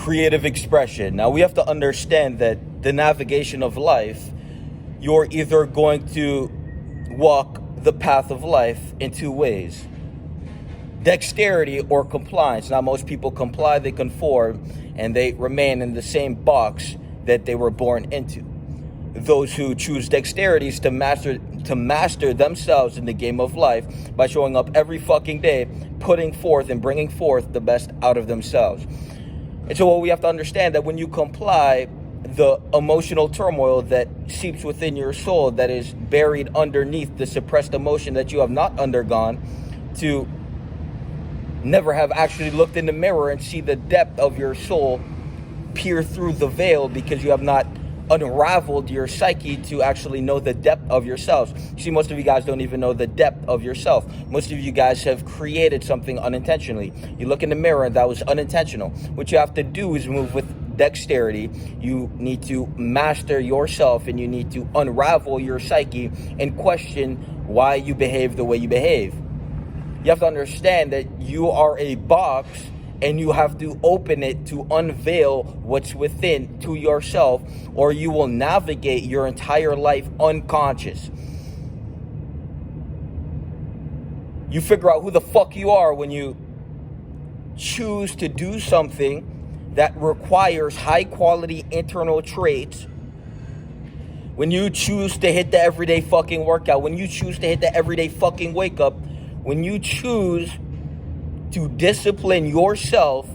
creative expression. Now we have to understand that the navigation of life, you're either going to walk the path of life in two ways: dexterity or compliance. Now most people comply, they conform, and they remain in the same box that they were born into. Those who choose dexterity is to master themselves in the game of life by showing up every fucking day, putting forth and bringing forth the best out of themselves. And so what we have to understand, that when you comply, the emotional turmoil that seeps within your soul, that is buried underneath the suppressed emotion that you have not undergone, to never have actually looked in the mirror and see the depth of your soul peer through the veil, because you have not unraveled your psyche to actually know the depth of yourselves. See, most of you guys don't even know the depth of yourself. Most of you guys have created something unintentionally. You look in the mirror and that was unintentional. What you have to do is move with dexterity. You need to master yourself, and you need to unravel your psyche and question why you behave the way you behave. You have to understand that you are a box, and you have to open it to unveil what's within to yourself, or you will navigate your entire life unconscious. You figure out who the fuck you are when you choose to do something that requires high quality internal traits. When you choose to hit the everyday fucking workout, when you choose to hit the everyday fucking wake up, when you choose to discipline yourself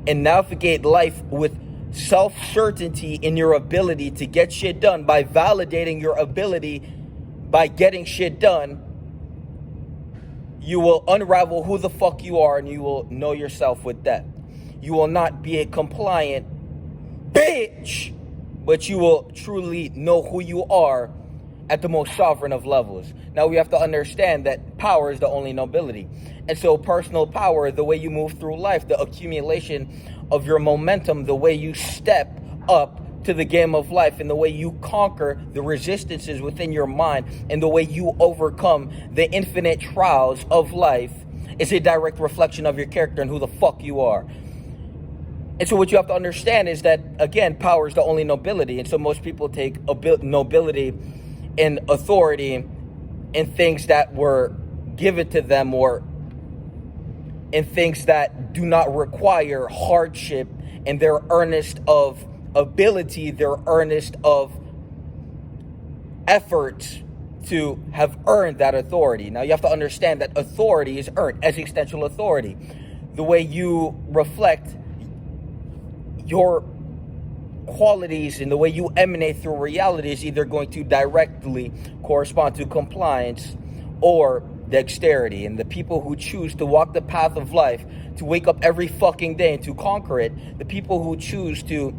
and navigate life with self-certainty in your ability to get shit done, by validating your ability by getting shit done, you will unravel who the fuck you are, and you will know yourself with that. You will not be a compliant bitch, but you will truly know who you are at the most sovereign of levels. Now we have to understand that power is the only nobility. And so personal power, the way you move through life, the accumulation of your momentum, the way you step up to the game of life, and the way you conquer the resistances within your mind, and the way you overcome the infinite trials of life, is a direct reflection of your character and who the fuck you are. And so what you have to understand is that, again, power is the only nobility. And so most people take nobility and authority in things that were given to them, or in things that do not require hardship, and their earnest of ability, their earnest of efforts to have earned that authority. Now you have to understand that authority is earned, existential authority. The way you reflect your qualities and the way you emanate through reality is either going to directly correspond to compliance or dexterity. And the people who choose to walk the path of life, to wake up every fucking day and to conquer it, the people who choose to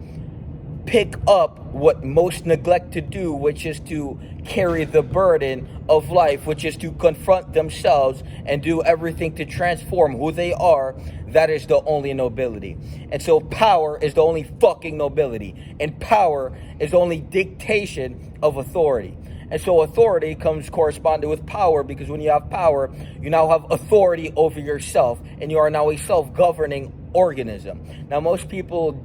pick up what most neglect to do, which is to carry the burden of life, which is to confront themselves and do everything to transform who they are, that is the only nobility. And so power is the only fucking nobility, and power is only dictation of authority. And so authority comes corresponded with power, because when you have power, you now have authority over yourself, and you are now a self-governing organism. Now most people,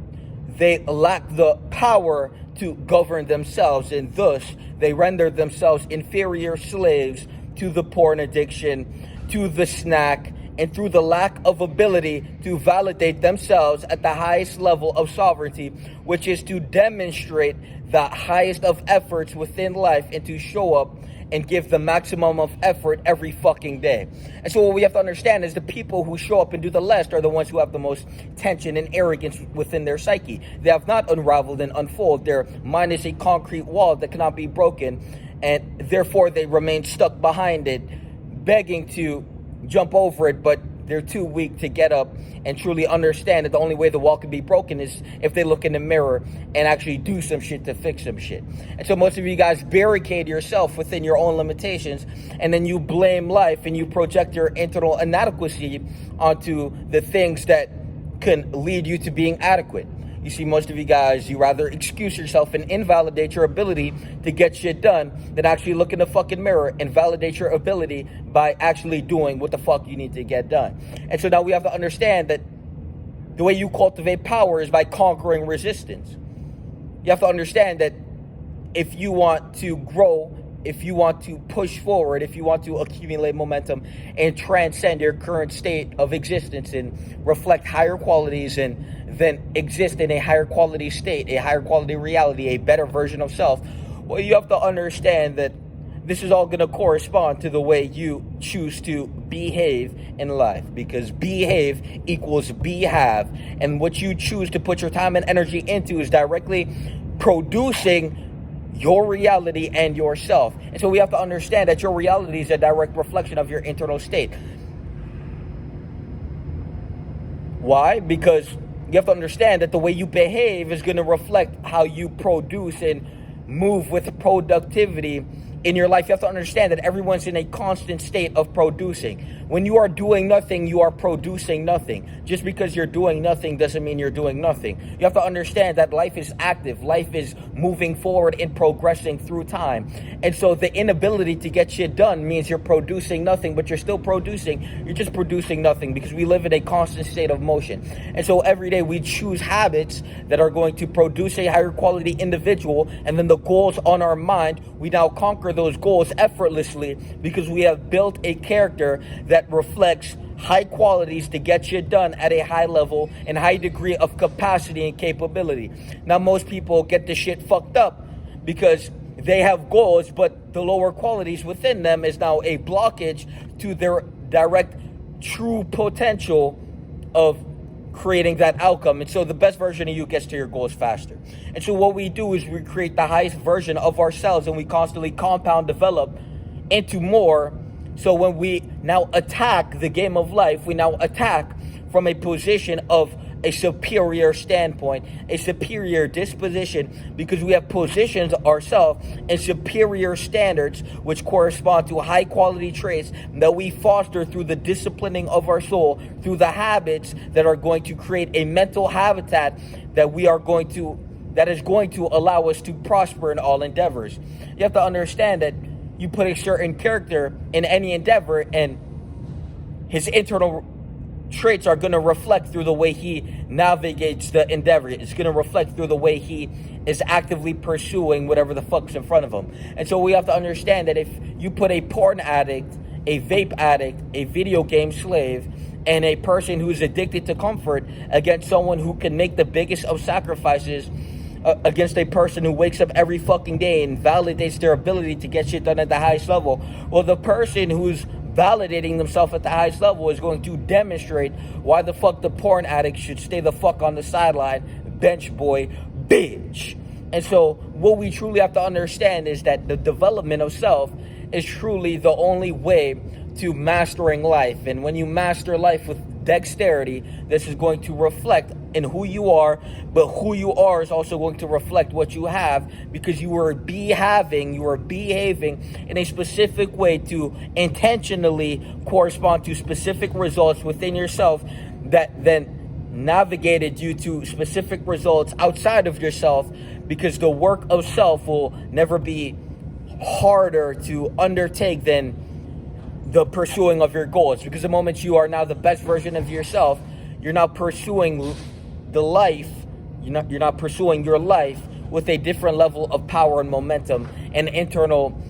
they lack the power to govern themselves, and thus they render themselves inferior slaves to the porn addiction, to the snack, and through the lack of ability to validate themselves at the highest level of sovereignty, which is to demonstrate the highest of efforts within life and to show up and give the maximum of effort every fucking day. And so what we have to understand is the people who show up and do the least are the ones who have the most tension and arrogance within their psyche. They have not unraveled and unfolded. Their mind is a concrete wall that cannot be broken, and therefore they remain stuck behind it, begging to jump over it, but they're too weak to get up and truly understand that the only way the wall can be broken is if they look in the mirror and actually do some shit to fix some shit. And so most of you guys barricade yourself within your own limitations, and then you blame life and you project your internal inadequacy onto the things that can lead you to being adequate. You see, most of you guys, you rather excuse yourself and invalidate your ability to get shit done than actually look in the fucking mirror and validate your ability by actually doing what the fuck you need to get done. And so now we have to understand that The way you cultivate power is by conquering resistance. You have to understand that if you want to grow, if you want to push forward, if you want to accumulate momentum and transcend your current state of existence and reflect higher qualities and then exist in a higher quality state, a higher quality reality, a better version of self, well, you have to understand that this is all going to correspond to the way you choose to behave in life, because behave equals have, and what you choose to put your time and energy into is directly producing your reality and yourself. And so we have to understand that your reality is a direct reflection of your internal state. Why? Because you have to understand that the way you behave is going to reflect how you produce and move with productivity in your life. You have to understand that everyone's in a constant state of producing. When you are doing nothing, you are producing nothing. Just because you're doing nothing doesn't mean you're doing nothing. You have to understand that life is active. Life is moving forward and progressing through time. And so the inability to get shit done means you're producing nothing, but you're still producing. You're just producing nothing because we live in a constant state of motion. And so every day we choose habits that are going to produce a higher quality individual, and then the goals on our mind, we now conquer those goals effortlessly because we have built a character that reflects high qualities to get shit done at a high level and high degree of capacity and capability. Now, most people get the shit fucked up because they have goals, but the lower qualities within them is now a blockage to their direct true potential of creating that outcome. And so the best version of you gets to your goals faster. And so what we do is we create the highest version of ourselves, and we constantly compound, develop into more. So when we now attack the game of life, we now attack from a position of a superior standpoint, a superior disposition, because we have positioned ourselves in superior standards, which correspond to high quality traits that we foster through the disciplining of our soul, through the habits that are going to create a mental habitat that is going to allow us to prosper in all endeavors. You have to understand that you put a certain character in any endeavor, and his internal traits are going to reflect through the way he navigates the endeavor. It's going to reflect through the way he is actively pursuing whatever the fuck's in front of him. And so we have to understand that if you put a porn addict, a vape addict, a video game slave, and a person who's addicted to comfort against someone who can make the biggest of sacrifices, against a person who wakes up every fucking day and validates their ability to get shit done at the highest level, well, the person who's validating themselves at the highest level is going to demonstrate why the fuck the porn addict should stay the fuck on the sideline, bench boy, bitch. And so what we truly have to understand is that the development of self is truly the only way to mastering life. And when you master life with dexterity, this is going to reflect in who you are, but who you are is also going to reflect what you have, because you are behaving in a specific way to intentionally correspond to specific results within yourself that then navigated you to specific results outside of yourself, because the work of self will never be harder to undertake than the pursuing of your goals. Because the moment you are now the best version of yourself, you're now pursuing the life, you're not pursuing your life with a different level of power and momentum and internal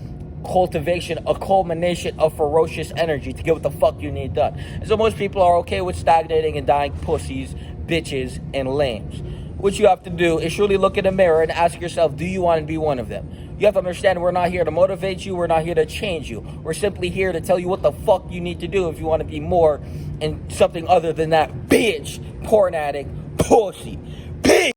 cultivation, a culmination of ferocious energy to get what the fuck you need done. And so most people are okay with stagnating and dying pussies, bitches, and lames. What you have to do is truly look in the mirror and ask yourself, do you want to be one of them? You have to understand we're not here to motivate you. We're not here to change you. We're simply here to tell you what the fuck you need to do if you want to be more and something other than that bitch, porn addict, pussy, bitch.